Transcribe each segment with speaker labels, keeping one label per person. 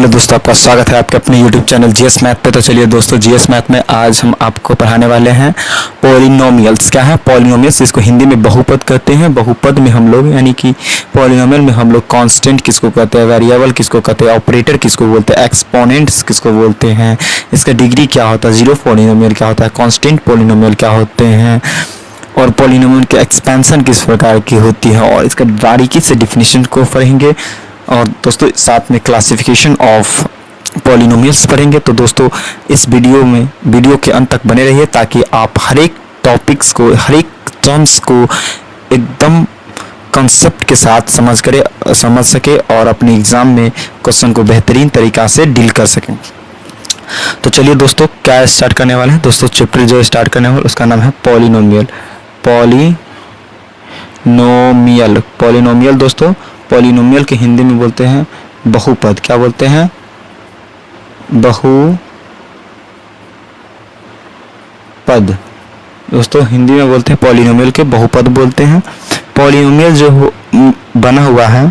Speaker 1: Hello दोस्तों, आपका स्वागत है आपके अपने YouTube चैनल जीएस मैथ पे। तो चलिए दोस्तों, जीएस मैथ में आज हम आपको पढ़ाने वाले हैं पॉलिनोमियल्स। क्या है पॉलिनोमियल्स? इसको हिंदी में बहुपद कहते हैं। बहुपद में हम लोग यानी कि पॉलिनोमियल में हम लोग कांस्टेंट किसको कहते हैं, वेरिएबल किसको कहते हैं, ऑपरेटर किसको बोलते हैं, एक्सपोनेंट्स किसको बोलते हैं, इसका डिग्री क्या होता है, जीरो पॉलिनोमियल क्या होता है, कांस्टेंट पॉलिनोमियल क्या होते हैं, और पॉलिनोमियल के एक्सपेंशन किस प्रकार की होती है, और इसका बारीकी से डिफिनीशन को पढ़ेंगे। और दोस्तों साथ में क्लासिफिकेशन ऑफ पॉलिनोमियल्स पढ़ेंगे। तो दोस्तों इस वीडियो के अंत तक बने रहिए ताकि आप हर एक टॉपिक्स को, हर एक टर्म्स को एकदम कॉन्सेप्ट के साथ समझ सके और अपने एग्ज़ाम में क्वेश्चन को बेहतरीन तरीक़ा से डील कर सकें। तो चलिए दोस्तों, क्या स्टार्ट करने वाले हैं दोस्तों? चैप्टर जो स्टार्ट करने वाले उसका नाम है पॉलिनोमियल। पॉलिनोमियल दोस्तों, पॉलिनोमियल के हिंदी में बोलते हैं बहुपद। क्या बोलते हैं? बहुपद दोस्तों, हिंदी में बोलते हैं पॉलिनोमियल के बहुपद बोलते हैं। पॉलिनोमियल जो बना हुआ है,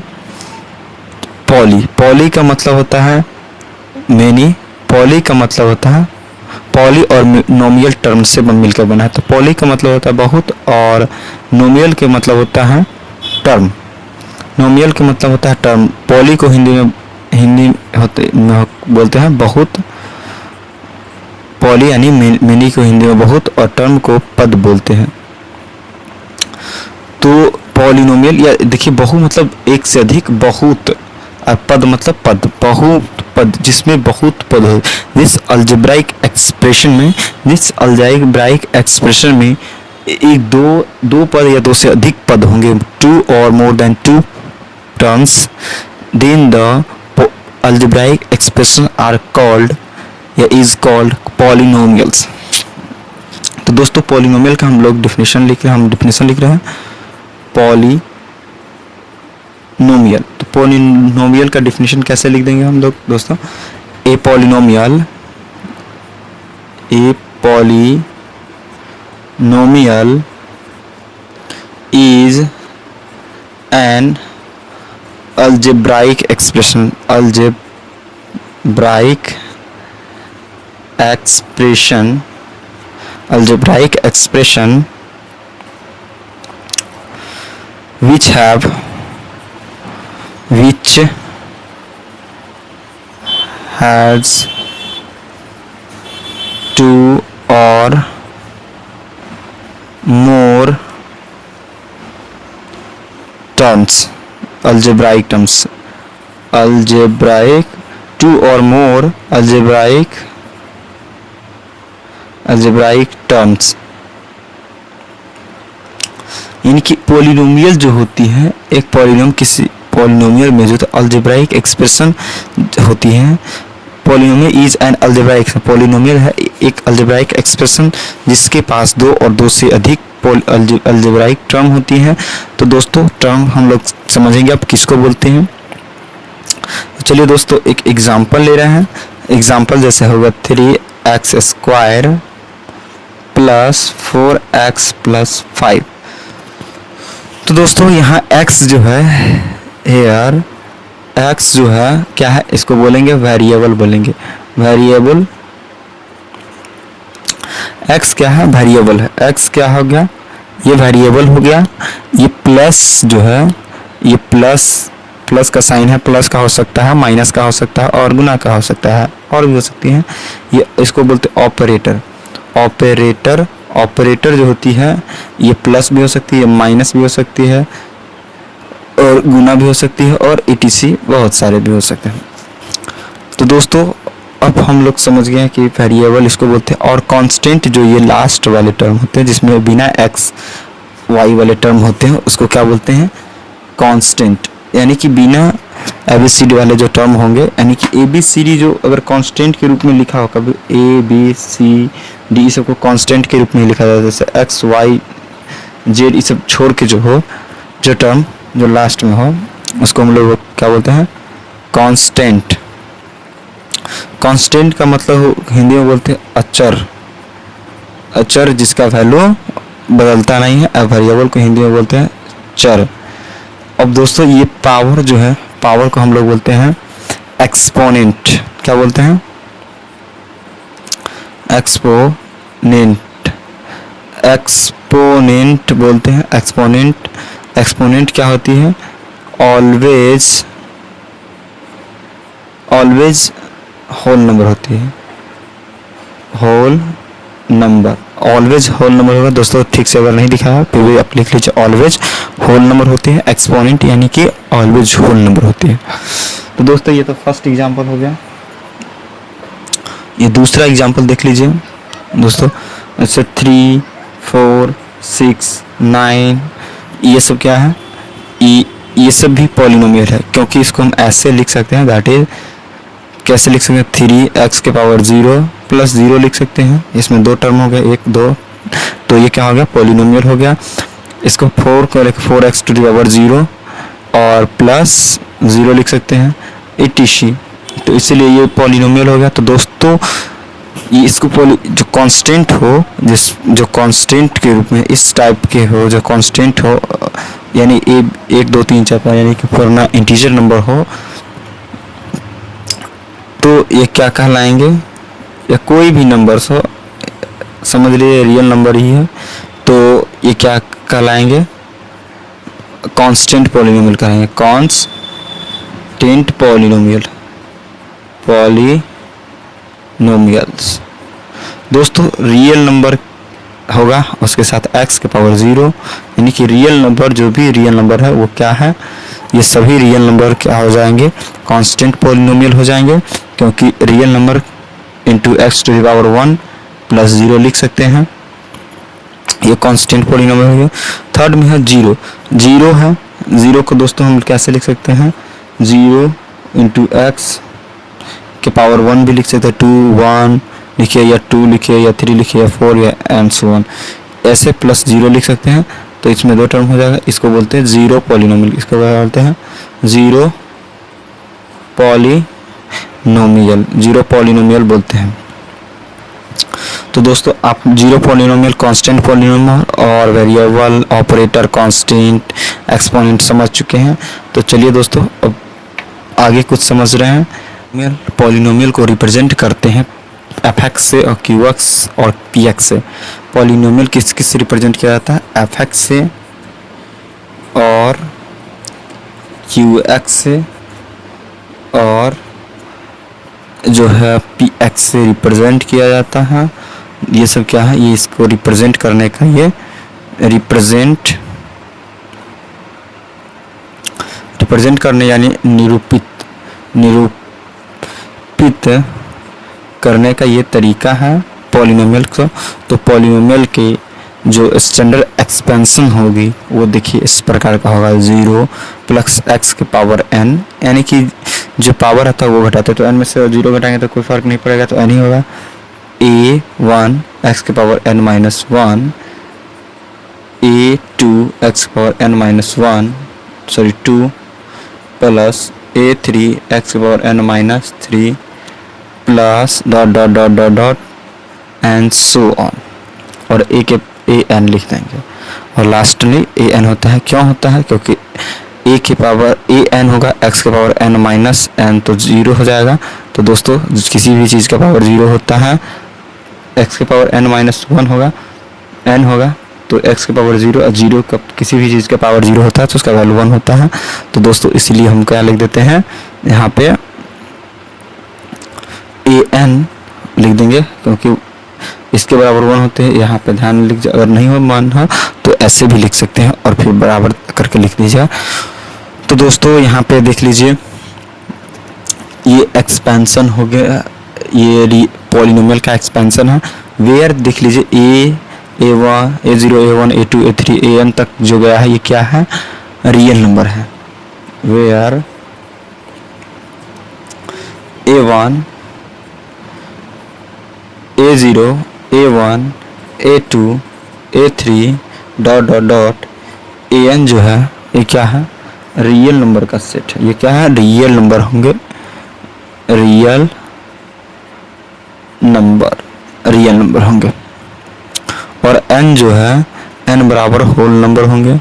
Speaker 1: पॉली का मतलब होता है मेनी। पॉली का मतलब होता है, पॉली और नोमियल टर्म से मिलकर बना है। तो पॉली का मतलब होता है बहुत, और नोमियल के मतलब होता है टर्म। नोमियल के मतलब होता है टर्म। पॉली को हिंदी में बोलते हैं बहुत। पॉली यानी मिनी को हिंदी में बहुत, और टर्म को पद बोलते हैं। तो पॉलिनोमियल या देखिए, बहु मतलब एक से अधिक, बहुत, और पद मतलब पद, बहुत पद जिसमें बहुत पद हो। जिस अलजेब्राइक एक्सप्रेशन में एक दो पद या दो से अधिक पद होंगे, टू और more than two terms, then the algebraic expression are called या is called polynomials। तो दोस्तों पॉलिनोमियल का हम लोग डिफिनेशन लिख रहे हैं। पॉलिनोमियल, तो पॉलिनोमियल का डिफिनेशन कैसे लिख देंगे हम लोग दोस्तों? A polynomial is an algebraic expression which has two or more terms, algebraic two or more algebraic terms। इनकी पॉलिनोमियल जो होती है, एक पॉलिनोमियल में जो अलजेब्राइक एक्सप्रेशन होती है। Polynomial is an algebraic, polynomial है एक अलजेब्राइक एक्सप्रेशन जिसके पास दो और दो से अधिक अलजेब्राइक टर्म होती हैं। तो दोस्तों टर्म हम लोग समझेंगे अब किसको बोलते हैं। तो चलिए दोस्तों एक एग्जांपल ले रहे हैं। एग्जांपल जैसे होगा 3x² + 4x + 5। तो दोस्तों यहाँ x जो है, हेयर x जो है क्या है, इसको बोलेंगे वेरिएबल बोलेंगे। वेरिएबल x क्या है? वेरिएबल है। x क्या हो गया? ये वेरिएबल हो गया। ये प्लस जो है, ये प्लस का साइन है, प्लस का हो सकता है, माइनस का हो सकता है, और गुना का हो सकता है, और भी हो सकती है। ये इसको बोलते हैं ऑपरेटर। ऑपरेटर जो होती है, ये प्लस भी हो सकती है, माइनस भी हो सकती है, और गुना भी हो सकती है, और etc बहुत सारे भी हो सकते हैं। तो दोस्तों अब हम लोग समझ गए हैं कि वेरिएबल इसको बोलते हैं। और कांस्टेंट जो ये लास्ट वाले टर्म होते हैं, जिसमें बिना x y वाले टर्म होते हैं, उसको क्या बोलते हैं? कांस्टेंट। यानी कि बिना ABCD वाले जो टर्म होंगे, यानी कि ABCD जो अगर कांस्टेंट के रूप में लिखा हो, कभी ABCD सबको कांस्टेंट के रूप में लिखा जाता है। जैसे x y z ये सब छोड़ के जो टर्म जो लास्ट में हो, उसको हम लोग क्या बोलते हैं? कांस्टेंट। कांस्टेंट का मतलब हिंदी में बोलते हैं अचर जिसका वैल्यू बदलता नहीं है। वेरिएबल को हिंदी में बोलते हैं चर। अब दोस्तों ये पावर जो है, पावर को हम लोग बोलते हैं एक्सपोनेंट, क्या बोलते हैं, एक्सपोनेंट, एक्सपोनेंट बोलते हैं। एक्सपोनेंट, एक्सपोनेंट क्या होती है, ऑलवेज, ऑलवेज होल नंबर होती है, whole number, always whole number होगा। दोस्तों ठीक से अगर नहीं दिखा है फिर भी आप लिख लीजिए, ऑलवेज होल नंबर होती है एक्सपोनेंट, यानी कि ऑलवेज होल नंबर होती है। तो दोस्तों ये तो फर्स्ट एग्जांपल हो गया। ये दूसरा एग्जांपल देख लीजिए दोस्तों। अच्छा 3, 4, 6, 9 ये सब क्या है, ये सब भी पॉलिनोमियल है, क्योंकि इसको हम ऐसे लिख सकते हैं, दैट इज कैसे लिख सकते हैं, 3x के पावर 0 प्लस 0 लिख सकते हैं। इसमें दो टर्म हो गए, 1, 2, तो ये क्या हो गया, पॉलिनोमियल हो गया। इसको 4 को लेकर 4x टू द पावर 0 और प्लस 0 लिख सकते हैं, etc। तो इसलिए ये पॉलिनोमियल हो गया। तो दोस्तों ये इसको जो कांस्टेंट हो, जो कांस्टेंट के रूप में इस टाइप के हो, जो कांस्टेंट हो, यानी 1, 2, 3, 4, 5 यानी कि पूरा इंटीजर नंबर हो, तो ये क्या कहलाएंगे, या कोई भी नंबर्स हो, समझ लीजिए रियल नंबर ही है, तो ये क्या कहलाएंगे, कांस्टेंट पॉलिनोमियल कहेंगे, कांस्टेंट पॉलिनोमियल, पॉलिनोमियल्स। दोस्तों रियल नंबर होगा उसके साथ x के पावर 0, यानी कि रियल नंबर, जो भी रियल नंबर है वो क्या है, ये सभी रियल नंबर क्या हो जाएंगे, कांस्टेंट पॉलिनोमियल हो जाएंगे, क्योंकि real number into x to the power 1 plus 0 लिख सकते हैं, ये कांस्टेंट पॉलिनोमियल हो गया। थर्ड में है 0, 0 है, 0 को दोस्तों हम कैसे लिख सकते हैं, 0 इंटू एक्स के पावर 1 भी लिख सकते हैं, 2, 1 लिखिए, या 2 लिखिए, या 3 लिखिए, या 4, या एंड सो ऑन, ऐसे प्लस 0 लिख सकते हैं। तो इसमें दो टर्म हो जाएगा, इसको बोलते हैं जीरो पॉलिनोमियल, इसको बोलते हैं जीरो पॉलिनोमियल, जीरो पॉलिनोमियल बोलते हैं। तो दोस्तों आप जीरो पॉलिनोमियल, कांस्टेंट पॉलिनोमियल और वेरिएबल, ऑपरेटर, कांस्टेंट, एक्सपोनेंट समझ चुके हैं। तो चलिए दोस्तों अब आगे कुछ समझ रहे हैं। पॉलिनोमियल को रिप्रेजेंट करते हैं fx से और qx और px से। पॉलिनोमियल किस किस से रिप्रेजेंट किया जाता है, fx से और qx से और जो है px से रिप्रेजेंट किया जाता है। ये सब क्या है, ये इसको रिप्रेजेंट करने का, ये रिप्रेजेंट करने यानी निरूपित करने का ये तरीका है पॉलिनोमियल को। तो पॉलिनोमियल के जो स्टैंडर्ड एक्सपेंशन होगी वो देखिए इस प्रकार का होगा, 0 प्लस x के पावर n, यानी कि जो पावर आता है वो घटाते, तो n में से 0 घटाएंगे तो कोई फ़र्क नहीं पड़ेगा, तो n ही होगा। a1 x के power n minus 1, a2 x के power n minus 1 2 plus a3 x के power n minus 3 plus dot dot dot dot dot and so on, और a के an लिख देंगे। और लास्टली an होता है, क्यों होता है, क्योंकि a के पावर an होगा x के पावर n माइनस n, तो 0 हो जाएगा। तो दोस्तों किसी भी चीज़ का पावर 0 होता है, x के पावर n माइनस 1 होगा, n होगा, तो x के पावर 0 और 0 का किसी भी चीज़ का पावर 0 होता है तो उसका वैल्यू 1 होता है। तो दोस्तों इसलिए हम क्या लिख देते हैं यहाँ पे an लिख देंगे, क्योंकि इसके बराबर 1 होते हैं। यहाँ पे ध्यान लिख, अगर नहीं हो मान हो तो ऐसे भी लिख सकते हैं और फिर बराबर करके लिख दीजिए। तो दोस्तों यहाँ पे देख लीजिए ये एक्सपेंशन हो गया, ये पॉलिनोमियल का एक्सपेंशन है। वेयर देख लीजिए a1 a0 a1 a2 a3 an तक जो गया है ये क्या है, रियल नंबर है। Where a1 a0 a1 a2 a3 dot dot dot an जो है ये क्या है, रियल नंबर का सेट है। ये क्या है, रियल नंबर होंगे, रियल नंबर होंगे। और n जो है n बराबर होल नंबर होंगे,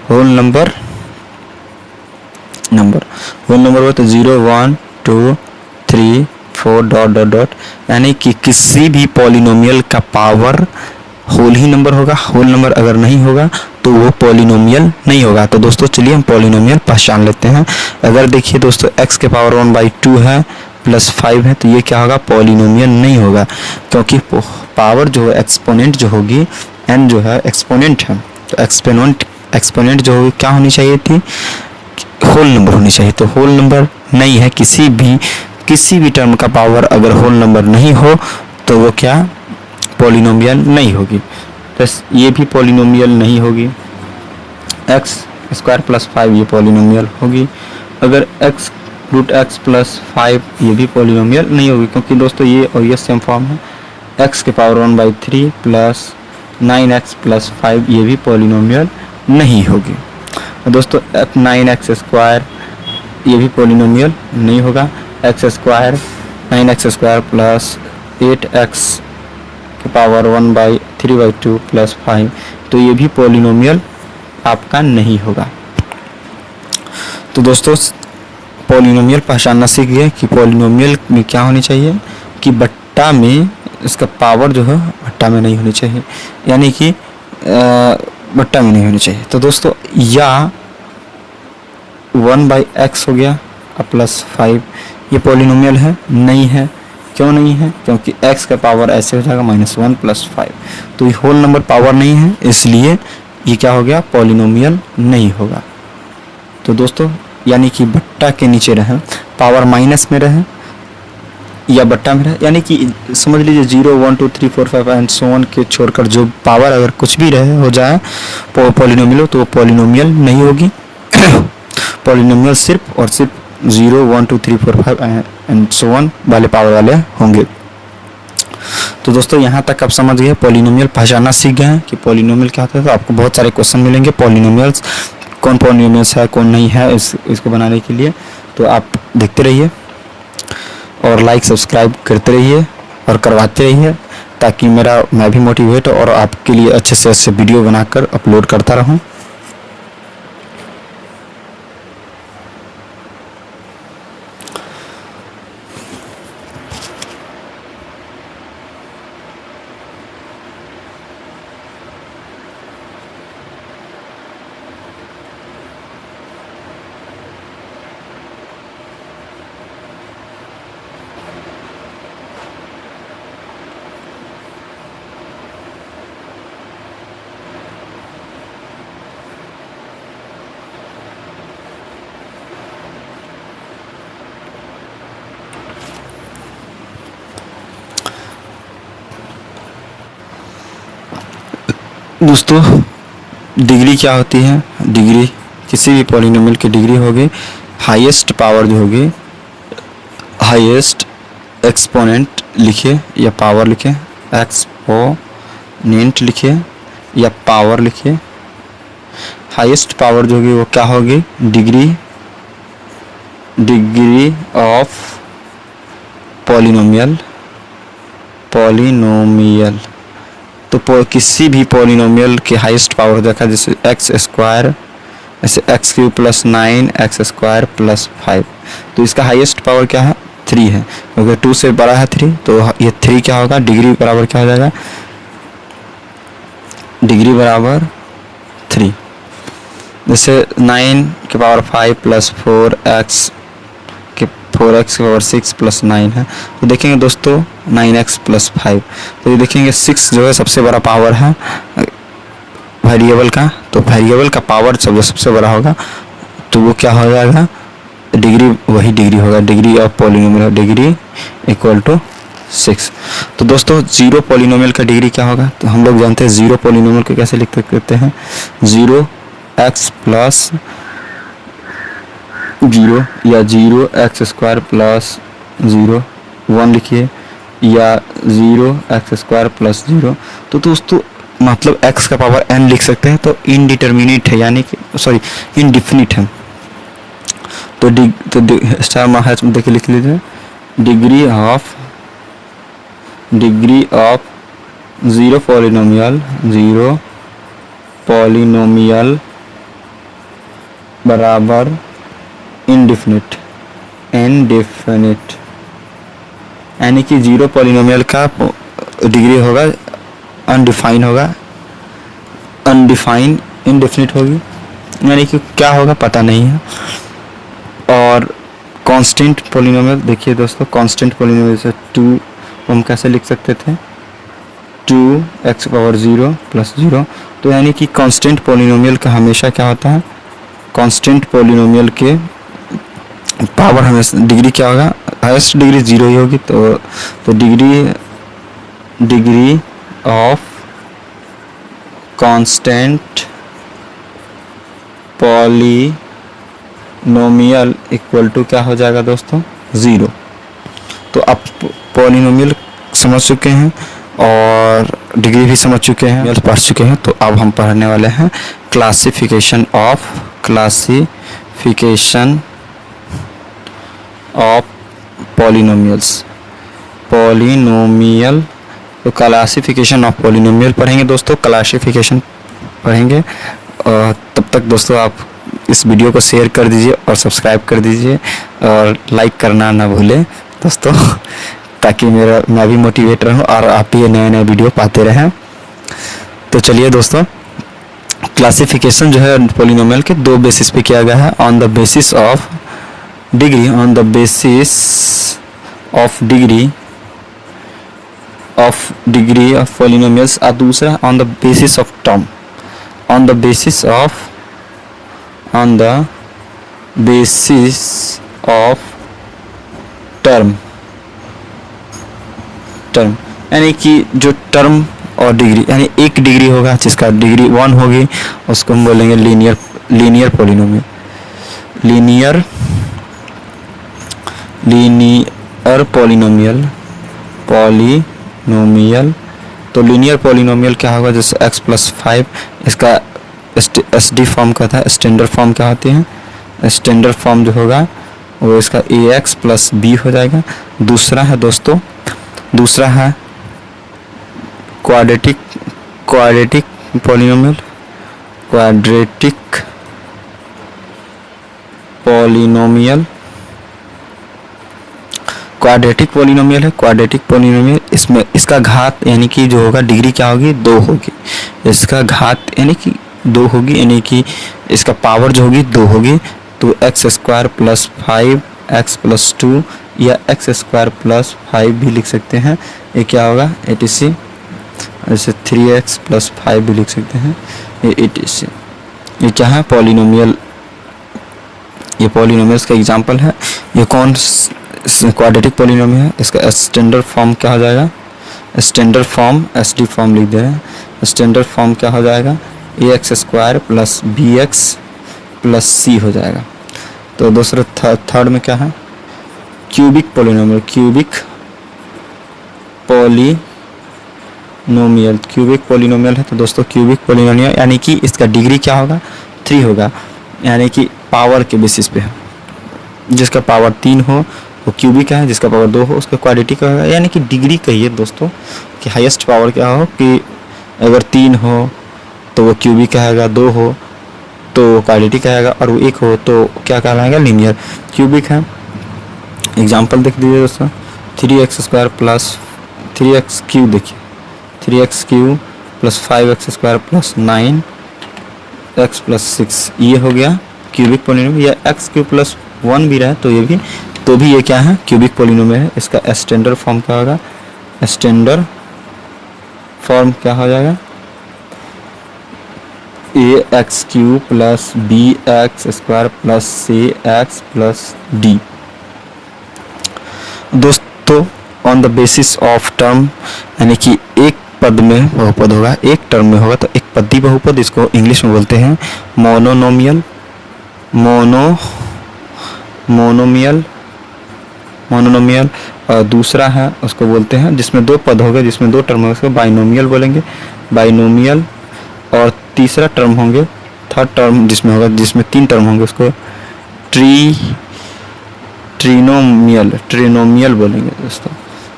Speaker 1: होल नंबर हो तो 0 1 2 3 4 डॉट डॉट डॉट, यानी कि किसी भी पॉलिनोमियल का पावर होल ही नंबर होगा। होल नंबर अगर नहीं होगा तो वो पॉलिनोमियल नहीं होगा। तो दोस्तों चलिए हम पॉलिनोमियल पहचान लेते हैं। अगर देखिए दोस्तों x के पावर 1/2 है प्लस 5 है तो ये क्या होगा, पॉलिनोमियल नहीं होगा, क्योंकि पावर जो है एक्सपोनेंट जो होगी, n जो है एक्सपोनेंट है, तो एक्सपोनेंट जो होगी क्या होनी चाहिए थी, होल नंबर होनी चाहिए। तो होल नंबर नहीं है, किसी भी टर्म का पावर अगर होल नंबर नहीं हो तो वो क्या, पॉलिनोमियल नहीं होगी। तो ये भी पॉलिनोमियल नहीं होगी। एक्स स्क्वायर प्लस 5 ये पॉलिनोमियल होगी। अगर x रूट एक्स प्लस 5 ये भी पॉलिनोमियल नहीं होगी, क्योंकि दोस्तों ये और ये सेम फॉर्म है। x के पावर 1/3 प्लस 9x प्लस 5 ये भी पॉलिनोमियल नहीं होगी। दोस्तों 9x स्क्वायर ये भी पॉलिनोमियल नहीं होगा। x square 9x square plus 8x के पावर 1/3/2 प्लस 5 तो ये भी पॉलिनोमियल आपका नहीं होगा। तो दोस्तों पॉलिनोमियल पहचानना सीख गए कि पॉलिनोमियल में क्या होनी चाहिए कि बट्टा में इसका पावर जो है बट्टा में नहीं होनी चाहिए, यानी कि बट्टा में नहीं होनी चाहिए। तो दोस्तों या 1/x हो गया प्लस 5 ये पॉलिनोमियल है, नहीं है। क्यों नहीं है, क्योंकि x का पावर ऐसे हो जाएगा -1 प्लस 5, तो ये होल नंबर पावर नहीं है, इसलिए ये क्या हो गया, पॉलिनोमियल नहीं होगा। तो दोस्तों यानी कि बट्टा के नीचे रहे, पावर माइनस में रहे या बट्टा में रहे, यानी कि समझ लीजिए 0 1 2 3 4 5 एंड सो ऑन के छोड़कर जो पावर अगर कुछ भी रहे हो जाए पॉलिनोमियल हो तो वो पॉलिनोमियल नहीं होगी। पॉलिनोमियल सिर्फ और सिर्फ 0 1 2 3 4 5 एंड सो ऑन वाले पावर वाले होंगे। तो दोस्तों यहाँ तक आप समझ गए, पॉलिनोमियल पहचानना सीख गए हैं कि पॉलिनोमियल क्या होता है। तो आपको बहुत सारे क्वेश्चन मिलेंगे पॉलिनोमियल्स, कौन पॉलिनोमियल्स है कौन नहीं है इसको बनाने के लिए। तो आप देखते रहिए और लाइक सब्सक्राइब करते रहिए और करवाते रहिए, ताकि मैं भी मोटिवेट और आपके लिए अच्छे से अच्छे वीडियो बनाकर अपलोड करता रहूँ। दोस्तों डिग्री क्या होती है, डिग्री किसी भी पॉलिनोमियल की डिग्री होगी हाईएस्ट पावर जो होगी, हाईएस्ट एक्सपोनेंट लिखिए या पावर लिखिए, एक्सपोनेंट लिखिए या पावर लिखिए। हाईएस्ट पावर जो होगी वो क्या होगी, डिग्री ऑफ पॉलिनोमियल। तो किसी भी पॉलिनोमियल की हाईएस्ट पावर देखा, जैसे एक्स स्क्वायर, ऐसे x cube plus 9 x square plus 5, तो इसका हाईएस्ट पावर क्या है, 3 है, क्योंकि 2 से बड़ा है 3, तो ये 3 क्या होगा, डिग्री बराबर क्या हो जाएगा, डिग्री बराबर 3। जैसे 9 के पावर 5 प्लस 4x के 4x के पावर 6 प्लस 9 है, तो देखेंगे दोस्तों 9x प्लस 5, तो ये देखेंगे 6 जो है सबसे बड़ा पावर है वेरिएबल का, तो वेरिएबल का पावर जब सबसे बड़ा होगा तो वो क्या हो जाएगा, डिग्री, वही डिग्री होगा, degree of polynomial, degree equal to 6। तो दोस्तों जीरो पॉलिनोमियल का डिग्री क्या होगा, तो हम लोग जानते हैं जीरो पॉलिनोमियल को कैसे लिख सकते हैं, 0x प्लस 0 या 0x स्क्वायर प्लस 0 1 लिखिए या 0x स्क्वायर प्लस 0। तो दोस्तों मतलब x का पावर n लिख सकते हैं, तो इनडिटर्मिनेट है, यानी कि सॉरी इनडिफिनिट है। तो स्टार मार्क्स में देखिए लिख लीजिए, डिग्री ऑफ जीरो पॉलिनोमियल बराबर इनडिफिनिट। इनडेफिनिट, यानी कि जीरो पॉलिनोमियल का डिग्री होगा अनडिफाइन होगा, अनडिफाइन इनडेफिनिट होगी, यानी कि क्या होगा पता नहीं है। और कांस्टेंट पॉलिनोमियल, देखिए दोस्तों कांस्टेंट पॉलिनोमियल से 2 हम कैसे लिख सकते थे, 2x⁻0 + 0। तो यानी कि कांस्टेंट पॉलिनोमियल का हमेशा क्या होता है, कांस्टेंट पॉलिनोमियल के पावर हमेशा डिग्री क्या होगा, हाईएस्ट डिग्री 0 ही होगी। तो degree of constant polynomial equal to क्या हो जाएगा दोस्तों, 0। तो अब पॉलिनोमियल समझ चुके हैं और डिग्री भी समझ चुके हैं, पढ़ चुके हैं। तो अब हम पढ़ने वाले हैं क्लासिफिकेशन ऑफ पॉलिनोमियल्स, पॉलिनोमियल। तो क्लासिफिकेशन ऑफ पॉलिनोमियल पढ़ेंगे दोस्तों, क्लासिफिकेशन पढ़ेंगे। और तब तक दोस्तों आप इस वीडियो को शेयर कर दीजिए और सब्सक्राइब कर दीजिए और लाइक करना ना भूलें दोस्तों, ताकि मैं भी मोटिवेट रहूं और आप भी नए नए वीडियो पाते रहें। तो चलिए दोस्तों, क्लासिफिकेशन जो है पॉलिनोमियल के 2 बेसिस पे किया गया है, on the basis of degree, on the basis of degree of polynomials, और दूसरा on the basis of term, on the basis of term, यानी कि जो टर्म और डिग्री, यानी एक डिग्री होगा जिसका डिग्री 1 होगी, उसको हम बोलेंगे लीनियर पॉलिनोमियल, लीनियर पॉलिनोमियल। तो लीनियर पॉलिनोमियल क्या होगा, जैसे x+5, इसका SD फॉर्म का था, स्टैंडर्ड फॉर्म क्या होती है, स्टैंडर्ड फॉर्म जो होगा वो इसका ax + b हो जाएगा। दूसरा है दोस्तों, दूसरा है क्वाड्रेटिक पॉलिनोमियल, क्वाड्रेटिक पॉलिनोमियल है, क्वाड्रेटिक पॉलिनोमियल। इसमें इसका घात यानी कि जो होगा डिग्री क्या होगी, 2 होगी, इसका घात यानी कि 2 होगी, यानी कि इसका पावर जो होगी 2 होगी। तो x² + 5x + 2 या x² + 5 भी लिख सकते हैं, ये क्या होगा etc, जैसे 3x + 5 भी लिख सकते हैं, ये etc। ये क्या है, पॉलिनोमियल, ये पॉलिनोमियल्स का एग्जांपल है। ये कौन क्वाड्रेटिक पॉलिनोमियल है, इसका स्टैंडर्ड फॉर्म क्या हो जाएगा, स्टैंडर्ड फॉर्म SD फॉर्म लिख दे रहे हैं, स्टैंडर्ड फॉर्म क्या हो जाएगा, ax² + bx + c हो जाएगा। तो दूसरा थर्ड में क्या है, क्यूबिक पॉलिनोमियल, क्यूबिक पॉलिनोमियल है। तो दोस्तों क्यूबिक पॉलिनोमियल यानी कि इसका डिग्री क्या होगा, 3 होगा, यानी कि पावर के बेसिस पे है, जिसका पावर 3 हो वो क्यूबिक है, जिसका पावर 2 हो उसका क्वाड्रेटिक होगा। यानी कि डिग्री कहिए दोस्तों कि हाईएस्ट पावर क्या हो, कि अगर 3 हो तो वो क्यूबिक कहेगा, 2 हो तो क्वाड्रेटिक कहेगा, और वो 1 हो तो क्या कहलाएगा, लीनियर। क्यूबिक है, एग्जांपल देख दीजिए दोस्तों, 3x² + 3x³ देखिए, 3x³ + 5x² + 9x + 6, ये हो गया क्यूबिक पॉलिनोमियल। या x³ + 1 भी रहे तो भी ये क्या है, क्यूबिक पॉलिनोमियल है। इसका स्टैंडर्ड फॉर्म क्या होगा, स्टैंडर्ड फॉर्म क्या हो जाएगा, ax³ + bx² + cx + d। दोस्तों on the basis of term, यानी कि एक पद में बहुपद होगा, एक टर्म में होगा तो एक पदी बहुपद, इसको इंग्लिश में बोलते हैं मोनोमियल। और दूसरा है उसको बोलते हैं, जिसमें 2 पद होंगे, जिसमें 2 टर्म होंगे, उसको बाइनोमियल बोलेंगे, बाइनोमियल। और तीसरा टर्म होंगे, थर्ड टर्म जिसमें होगा, जिसमें 3 टर्म होंगे, उसको ट्रिनोमियल बोलेंगे दोस्तों।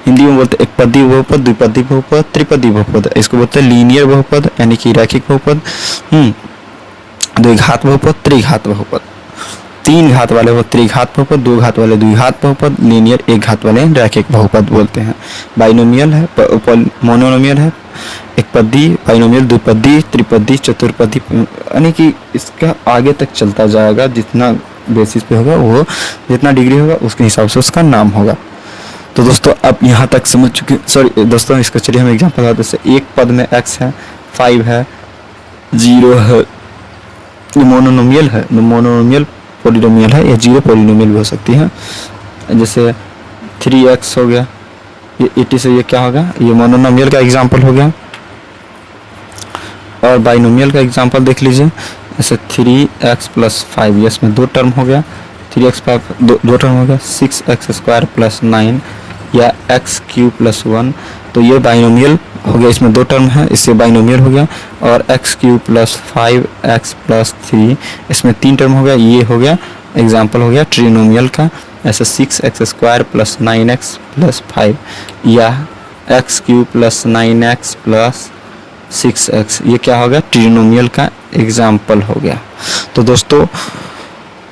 Speaker 1: हिंदी में बोलते हैं एक पदी बहुपद, द्विपदी बहुपद, त्रिपदी बहुपद। इसको बोलते हैं लीनियर बहुपद, यानी कि रैखिक बहुपद, द्विघात बहुपद, त्रिघात बहुपद। तीन घात वाले वो त्रिघात बहुपद, दो घात वाले द्विघात बहुपद, लीनियर एक घात वाले रैखिक बहुपद बोलते हैं। बाइनोमियल है, मोनोनोमियल है, एक पदी, बाइनोमियल द्विपदी, त्रिपदी, चतुर्पदी, यानी कि इसका आगे तक चलता जाएगा, जितना बेसिस पे होगा वो जितना डिग्री होगा उसके हिसाब से उसका नाम होगा। तो दोस्तों अब यहाँ तक समझ चुके, सॉरी दोस्तों इसका चलिए हम एग्जाम्पल बताते हैं। जैसे एक पद में x है, 5 है, 0 है, ये मोनोनोमियल है, मोनोनोमियल पॉलिनोमियल है, या जीरो पॉलिनोमियल भी हो सकती है। जैसे 3x हो गया, ये 80 से ये क्या होगा, ये मोनोनोमियल का एग्जाम्पल हो गया। और बाइनोमियल का एग्जाम्पल देख लीजिए, जैसे 3x + 5, ये इसमें दो टर्म हो गया, 3x 5 दो टर्म हो गया, 6x² + 9 या x³ + 1, तो ये बाइनोमियल हो गया, इसमें दो टर्म है, इससे बाइनोमियल हो गया। और x³ + 5x + 3, इसमें तीन टर्म हो गया, ये हो गया एग्जाम्पल हो गया ट्रिनोमियल का। ऐसे 6x² + 9x + 5 या x³ + 9x + 6x, ये क्या होगा, ट्रिनोमियल का एग्जाम्पल हो गया। तो दोस्तों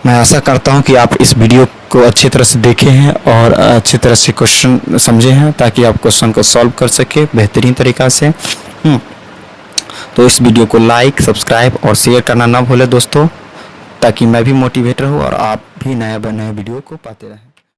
Speaker 1: मैं आशा करता हूं कि आप इस वीडियो को अच्छी तरह से देखे हैं और अच्छी तरह से क्वेश्चन समझे हैं, ताकि आप क्वेश्चन को सॉल्व कर सके बेहतरीन तरीक़ा से। तो इस वीडियो को लाइक, सब्सक्राइब और शेयर करना ना भूलें दोस्तों, ताकि मैं भी मोटिवेट रहूं और आप भी नया वीडियो को पाते रहें।